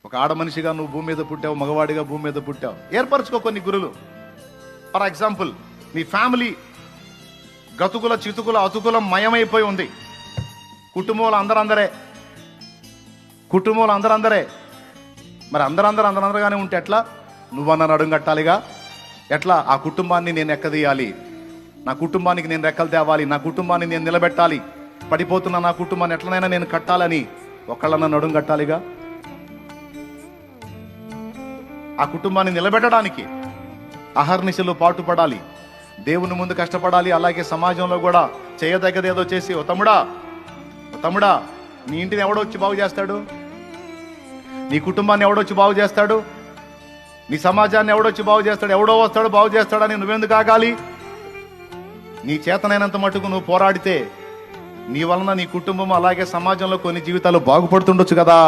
ఒక ఆడ మనిషిగా నువ్వు భూమి మీద పుట్టావు, మగవాడిగా భూమి మీద పుట్టావు. ఏర్పరచుకో కొన్ని గురులు. ఫర్ ఎగ్జాంపుల్, నీ ఫ్యామిలీ గతుకుల చితుకుల అతుకుల మయమైపోయి ఉంది. కుటుంబంలో అందరందరే. మరి అందరందరగానే ఉంటే ఎట్లా? నువ్వన్న నడుం కట్టాలిగా. ఎట్లా? ఆ కుటుంబాన్ని నేను ఎక్కదీయాలి, నా కుటుంబానికి నేను రెక్కలు తేవాలి, నా కుటుంబాన్ని నేను నిలబెట్టాలి, పడిపోతున్న నా కుటుంబాన్ని ఎట్లనైనా నేను కట్టాలని ఒకళ్ళన్న నడుం కట్టాలిగా. ఆ కుటుంబాన్ని నిలబెట్టడానికి అహర్నిశలు పాటుపడాలి, దేవుని ముందు కష్టపడాలి. అలాగే సమాజంలో కూడా చేయదగ్గదేదో చేసి, ఓ తమ్ముడా నీ ఇంటిని ఎవడొచ్చి బాగు చేస్తాడు? నీ కుటుంబాన్ని ఎవడొచ్చి బాగు చేస్తాడు? నీ సమాజాన్ని ఎవడొచ్చి బాగు చేస్తాడు? ఎవడో వస్తాడు బాగు చేస్తాడని నువ్వెందుకు ఆగాలి? నీ చేతనైనంత మటుకు నువ్వు పోరాడితే నీ వలన నీ కుటుంబం అలాగే సమాజంలో కొన్ని జీవితాలు బాగుపడుతుండొచ్చు కదా.